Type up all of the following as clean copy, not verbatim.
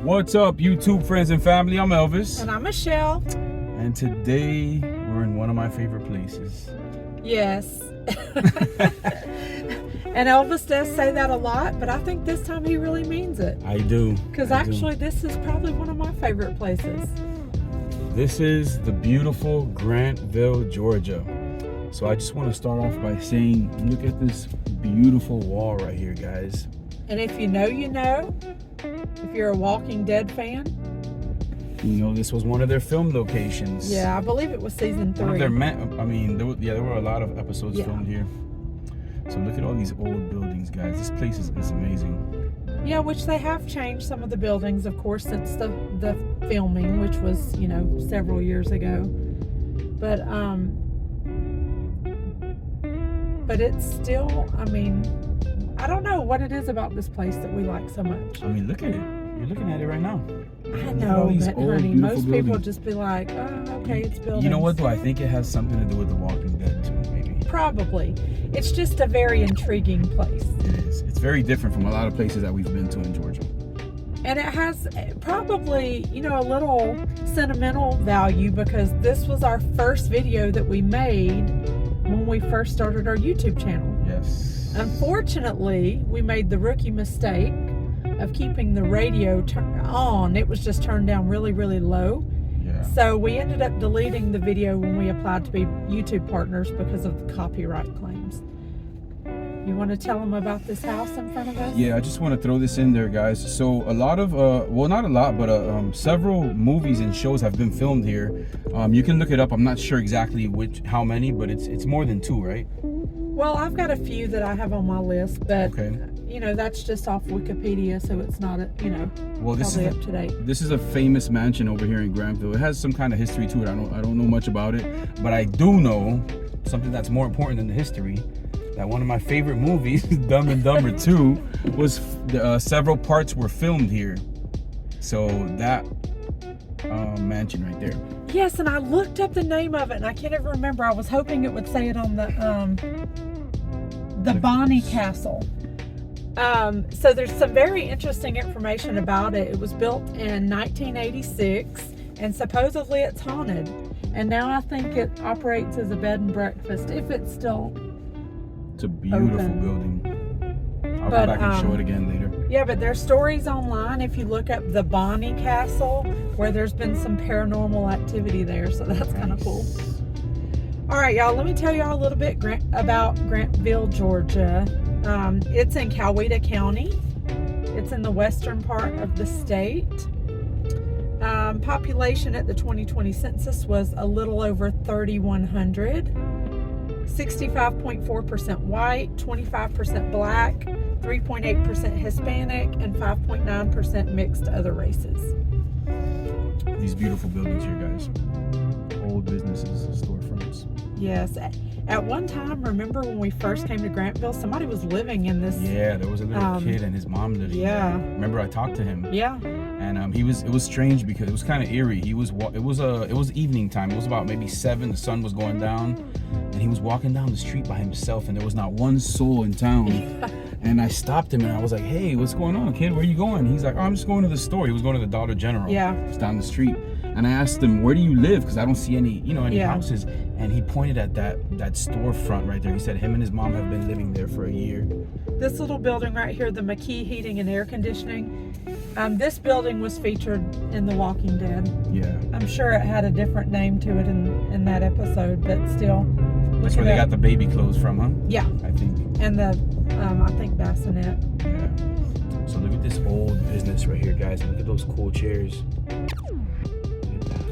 What's up, YouTube friends and family? I'm Elvis. And I'm Michelle. And today we're in one of my favorite places. Yes. And Elvis does say that a lot, but I think this time he really means it. I do. Because actually this is probably one of my favorite places. This is the beautiful Grantville, Georgia. So I just want to start off by saying, look at this beautiful wall right here, guys. And if you know, you know. If you're a Walking Dead fan. You know, this was one of their film locations. Yeah, I believe it was season 3. One of their, there were a lot of episodes filmed here. So look at all these old buildings, guys. This place is amazing. Yeah, which they have changed some of the buildings, of course, since the filming, which was, you know, several years ago. But it's still, I mean, I don't know what it is about this place that we like so much. I mean, look at it. You're looking at it right now. I know, but old, honey, most buildings. people just be like, oh, okay, it's buildings. You know what, though? I think it has something to do with The Walking Dead, too, maybe. Probably. It's just a very intriguing place. It is. It's very different from a lot of places that we've been to in Georgia. And it has probably, you know, a little sentimental value because this was our first video that we made when we first started our YouTube channel. Yes. Unfortunately, we made the rookie mistake of keeping the radio on. It was just turned down really, really low. Yeah. So we ended up deleting the video when we applied to be YouTube partners because of the copyright claims. You want to tell them about this house in front of us? Yeah, I just want to throw this in there, guys. So a lot of, well, not a lot, but several movies and shows have been filmed here. You can look it up. I'm not sure exactly how many, but it's more than 2, right? Well, I've got a few that I have on my list, but okay. You know, that's just off Wikipedia, so it's not, you know, well, probably up to date. This is a famous mansion over here in Grantville. It has some kind of history to it. I don't know much about it, but I do know something that's more important than the history. That one of my favorite movies, Dumb and Dumber 2, was several parts were filmed here. So that mansion right there. Yes, and I looked up the name of it, and I can't even remember. I was hoping it would say it on the Bonnie Castle. So there's some very interesting information about it. It was built in 1986, and supposedly it's haunted. And now I think it operates as a bed and breakfast, if it's still It's a beautiful building. I'll go back and show it again later. Yeah, but there's stories online if you look up the Bonnie Castle where there's been some paranormal activity there, so that's kind of cool. All right, y'all, let me tell y'all a little bit about Grantville, Georgia. It's in Coweta County. It's in the western part of the state. Population at the 2020 census was a little over 3,100. 65.4% white, 25% black, 3.8% Hispanic, and 5.9% mixed other races. These beautiful buildings here, guys. Old businesses, storefronts. Yes. At one time, remember when we first came to Grantville, somebody was living in this. Yeah, there was a little kid and his mom living there. Remember, I talked to him. Yeah. And it was strange because it was kind of eerie. It was evening time. It was about maybe 7. The sun was going down, and he was walking down the street by himself, and there was not one soul in town. And I stopped him, and I was like, "Hey, what's going on, kid? Where are you going?" He's like, "Oh, I'm just going to the store." He was going to the Dollar General. Yeah. It's down the street. And I asked him, "Where do you live?" Because I don't see any houses. And he pointed at that storefront right there. He said him and his mom have been living there for a year. This little building right here, the McKee Heating and Air Conditioning. This building was featured in The Walking Dead. Yeah. I'm sure it had a different name to it in that episode, but still. That's where they got the baby clothes from, huh? Yeah. I think. And the, I think bassinet. Yeah. So look at this old business right here, guys. Look at those cool chairs. Look at that.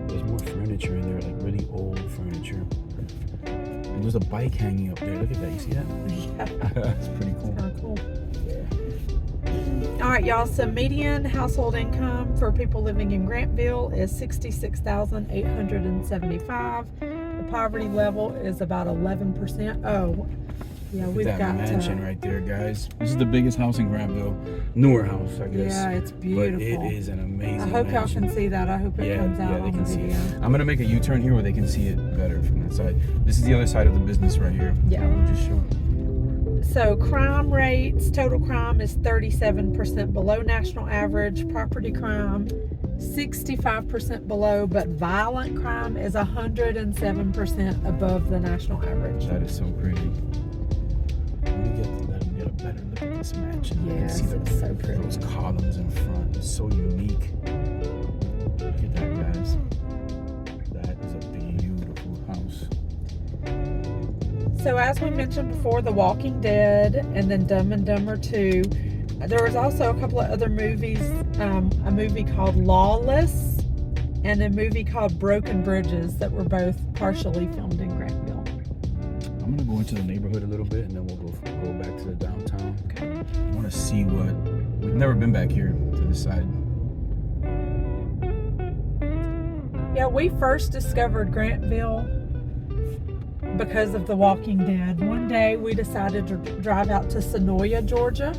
There's more furniture in there, like really old furniture. And there's a bike hanging up there. Look at that. You see that? Yeah. That's pretty cool. Kind of cool. All right, y'all. So median household income for people living in Grantville is $66,875. The poverty level is about 11%. Oh, yeah, we've got that mansion right there, guys. This is the biggest house in Grantville. Newer house, I guess. Yeah, it's beautiful. But it is an amazing I hope y'all mansion. can see that. I hope it comes out on the video. I'm gonna make a U-turn here where they can see it better from that side. This is the other side of the business right here. Yeah. We'll just show. So crime rates, total crime is 37% below national average. Property crime, 65% below, but violent crime is 107% above the national average. That is so crazy. Let me get a better look at this mansion. Yes, it's so pretty. Those columns in front. It's so unique. Look at that, guys. That is a beautiful house. So as we mentioned before, The Walking Dead and then Dumb and Dumber 2. There was also a couple of other movies, a movie called Lawless and a movie called Broken Bridges that were both partially filmed in Grantville. I'm gonna go into the neighborhood a little bit and then we'll go back to the downtown. Okay. I want to see we've never been back here to this side. Yeah, we first discovered Grantville because of The Walking Dead. One day we decided to drive out to Sonoya, Georgia,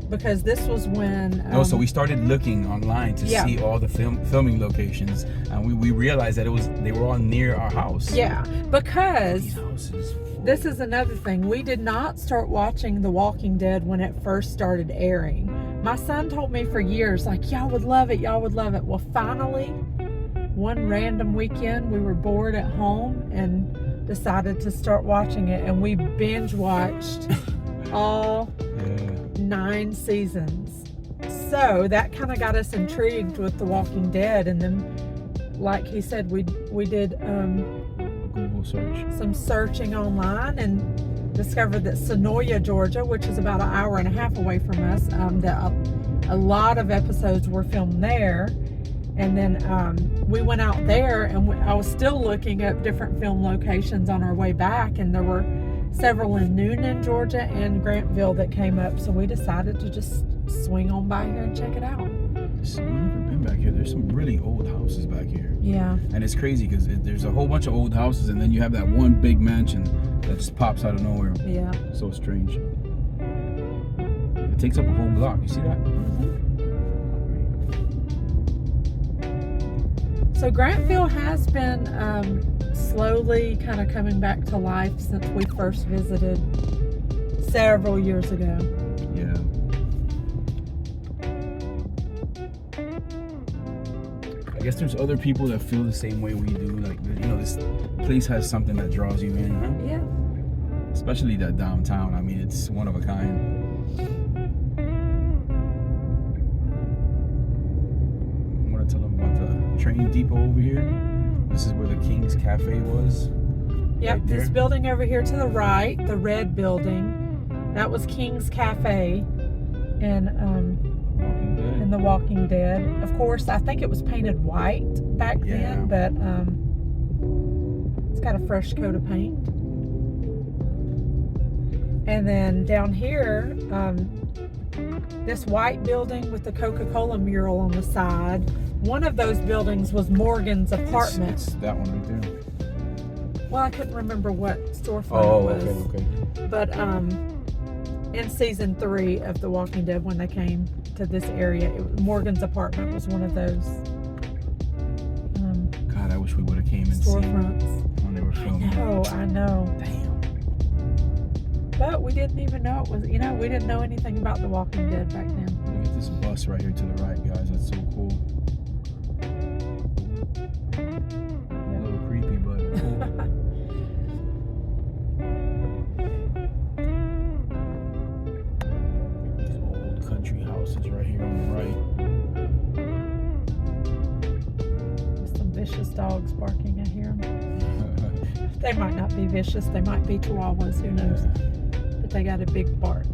because this was when So we started looking online to see all the filming locations, and we realized that they were all near our house. Yeah, because These houses. this is another thing. We did not start watching The Walking Dead when it first started airing. My son told me for years, like, y'all would love it, y'all would love it. Well, finally, one random weekend, we were bored at home and decided to start watching it, and we binge watched all 9 seasons. So that kind of got us intrigued with The Walking Dead, and then, like he said, we did Google search. some searching online and discovered that Sonoya, Georgia, which is about an hour and a half away from us, that a lot of episodes were filmed there. And then we went out there, and I was still looking up different film locations on our way back, and there were several in Noonan, Georgia, and Grantville that came up. So we decided to just swing on by here and check it out. We've never been back here. There's some really old houses back here. Yeah. And it's crazy because there's a whole bunch of old houses, and then you have that one big mansion that just pops out of nowhere. Yeah. So strange. It takes up a whole block. You see that? So Grantville has been slowly kind of coming back to life since we first visited several years ago. Yeah. I guess there's other people that feel the same way we do. Like, this place has something that draws you in, huh? Yeah. Especially that downtown. I mean, it's one of a kind. Tell them about the train depot over here. This is where the King's Cafe was. Yep, Right this there. building over here to the right, the red building, that was King's Cafe in Walking Dead. The Walking Dead. Of course, I think it was painted white back then, but it's got a fresh coat of paint. And then down here, this white building with the Coca-Cola mural on the side. One of those buildings was Morgan's apartment. It's that one right there. Well, I couldn't remember what storefront it was. Okay. But in season 3 of The Walking Dead, when they came to this area, Morgan's apartment was one of those. God, I wish we would have came and seen storefronts. when they were filming. I know. Damn. But we didn't even know it was, we didn't know anything about The Walking Dead back then. Look at this bus right here to the right, guys. That's so cool. A little creepy, but cool. These old country houses right here on the right. Some vicious dogs barking, I hear them. They might not be vicious, they might be chihuahuas, who knows. But they got a big bark.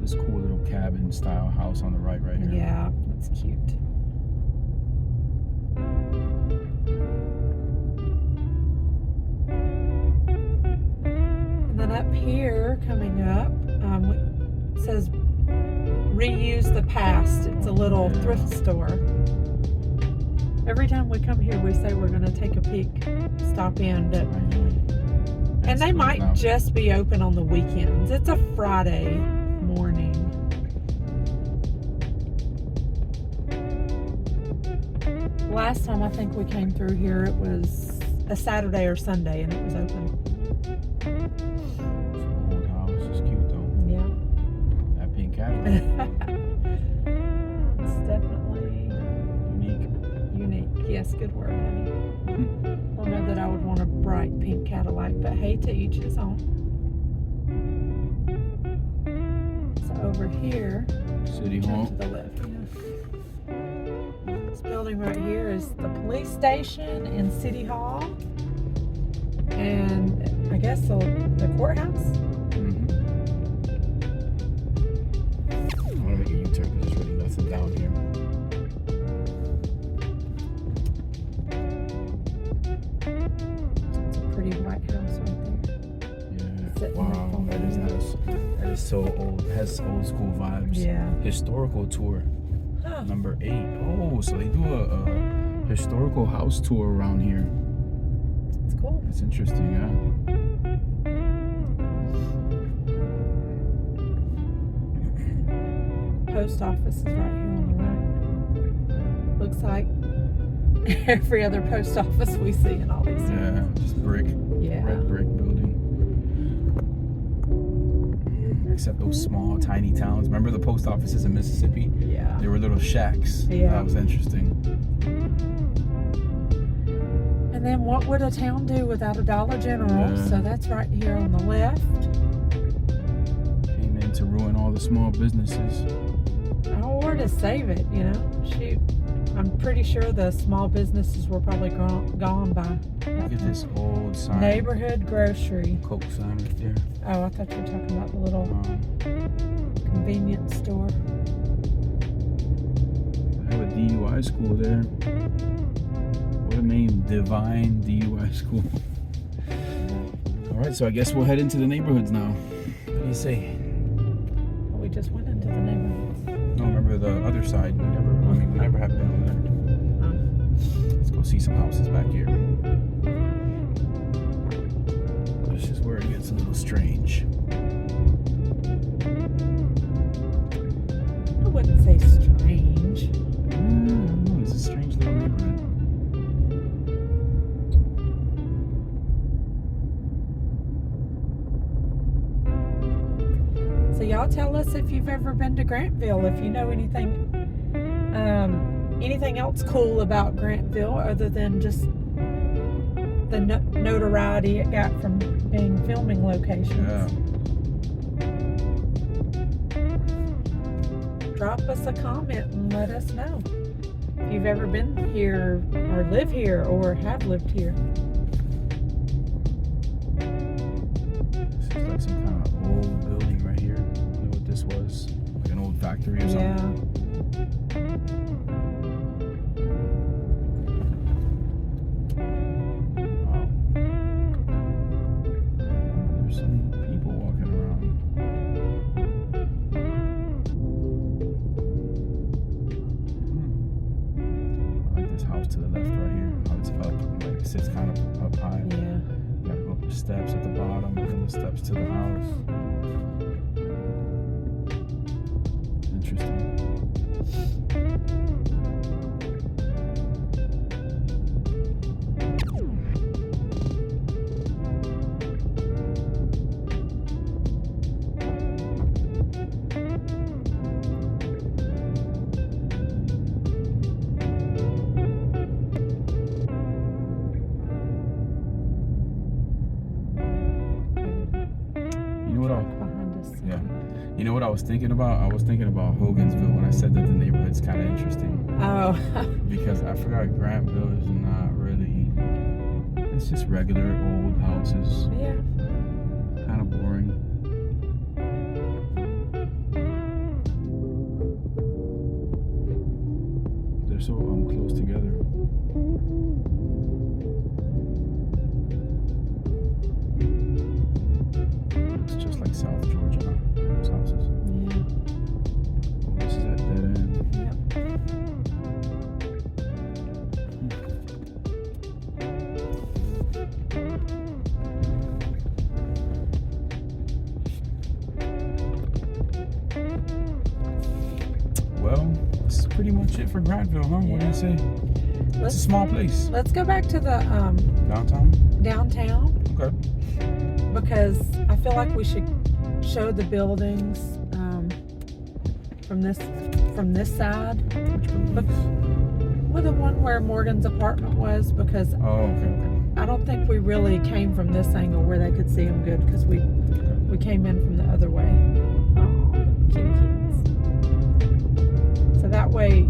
This cool little cabin style house on the right here. Yeah, that's cute. And then up here, coming up, it says reuse the past. It's a little thrift store. Every time we come here, we say we're going to take a peek, stop in, but and they might just be open on the weekends. It's a Friday morning. Last time I think we came through here, it was a Saturday or Sunday, and it was open. old house. It's cute though. Yeah. That pink Cadillac. It's definitely Unique. unique. Yes, good word, honey. I don't know that I would want a bright pink Cadillac, but hey, to each his own. So over here, City turn Hall. to the left. Yeah. This building right here is the police station and City Hall, and I guess the courthouse. Mm-hmm. I want to make a U-turn because there's really nothing down here. It's a pretty white house right there. Yeah. Sitting Wow. up on That the is hill. nice. That is so old. It has old school vibes. Yeah. Historical tour. Huh. Number 8. Oh, so they do a historical house tour around here. It's cool. That's interesting, yeah. Post office is right here on the right. Looks like every other post office we see in all these. Yeah, just brick. Yeah. Red brick building. Except those small, tiny towns. Remember the post offices in Mississippi? Yeah. They were little shacks. Yeah. That was interesting. And then what would a town do without a Dollar General? Yeah. So that's right here on the left. Came in to ruin all the small businesses. Or to save it, you know. Shoot. I'm pretty sure the small businesses were probably gone by. Look at this old sign. Neighborhood grocery. Coke sign right there. Oh, I thought you were talking about the little convenience store. I have a DUI school there. What a name, Divine DUI School. All right, so I guess we'll head into the neighborhoods now. What do you say? We just went into the neighborhoods. No, remember the other side. We never have been over there. Let's go see some houses back here. This is where it gets a little strange. I wouldn't say strange. It's a strange little neighborhood. So y'all tell us if you've ever been to Grantville, if you know anything else cool about Grantville other than just the notoriety it got from being filming locations. Yeah. Drop us a comment and let us know if you've ever been here or live here or have lived here. This is like some kind of old building right here. I don't know what this was. Like an old factory or something. Yeah. Wow. There's some people walking around. I like this house to the left right here. How it's up. Like it sits kind of up high. Yeah. You gotta go up the steps at the bottom and then the steps to the house. Interesting. Behind us. Yeah. You know what I was thinking about? I was thinking about Hogansville when I said that the neighborhood's kind of interesting. Oh. Because I forgot Grantville is not really. It's just regular old houses. Yeah. Kind of boring. They're so close together. It's just like South Georgia, huh? Those houses. Yeah. Oh, this is at dead end. Yep. Well, this is pretty much it for Grantville, huh? What do you say? It's a small place. Let's go back to the Downtown? downtown Okay. because I feel like we should show the buildings from this side. Which buildings? Well, the one where Morgan's apartment was, because Oh, okay. I don't think we really came from this angle where they could see them good, because we came in from the other way. Oh, kitty kittens. So that way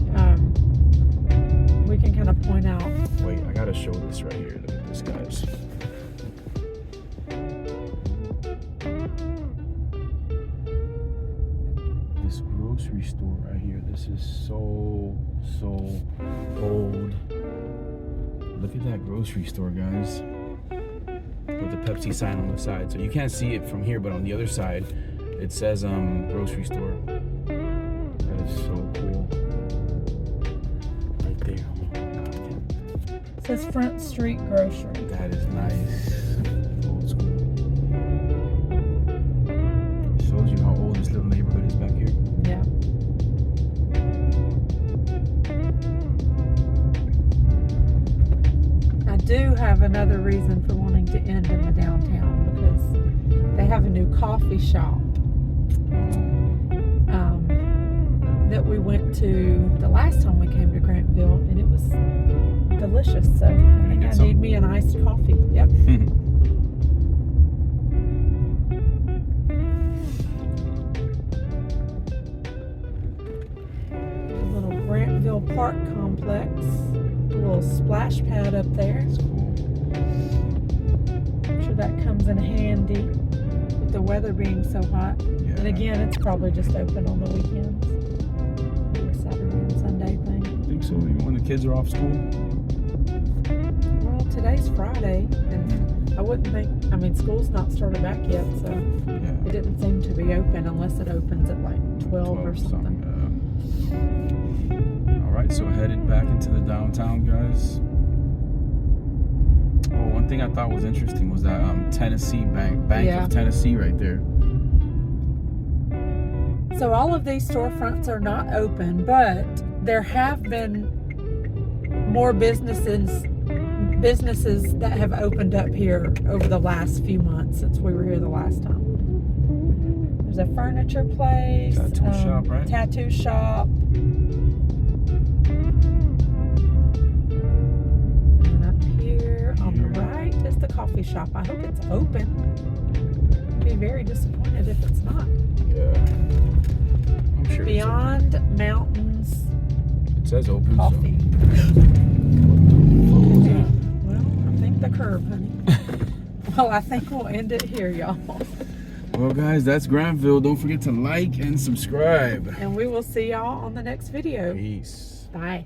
we can kind of point out. Wait, I gotta show this right here. Look at this, guys. This grocery store right here. This is so old. Look at that grocery store, guys. With the Pepsi sign on the side. So you can't see it from here, but on the other side, it says grocery store. That is so cool. Right there. Oh my God. It says Front Street Grocery. That is nice. Old school. Shows you how old this little neighborhood is back here. Yeah. I do have another reason for wanting to end in the downtown, because they have a new coffee shop that we went to the last time we came to Grantville, and it was delicious. So I think I need me an iced coffee. Yep. The little Grantville Park complex. A little splash pad up there. That's cool. I'm sure that comes in handy with the weather being so hot. Yeah. And again, it's probably just open on the weekends. Maybe a Saturday and Sunday thing. I think so. Even when the kids are off school. Well, today's Friday, and I wouldn't think, I mean, school's not started back yet, so Yeah. it didn't seem to be open unless it opens at like 12 or something. All right, so headed back into the downtown, guys. Oh, one thing I thought was interesting was that Tennessee Bank Yeah. of Tennessee right there. So all of these storefronts are not open, but there have been more businesses that have opened up here over the last few months since we were here the last time. There's a furniture place, Tattoo shop, right? Tattoo shop. And up here on the right is the coffee shop. I hope it's open. I'd be very disappointed if it's not. Yeah. I'm sure. Beyond Mountains It says open. Coffee. So. Well, I think the curve, honey. Well, I think we'll end it here, y'all. Well, guys, that's Grantville. Don't forget to like and subscribe. And we will see y'all on the next video. Peace. Bye.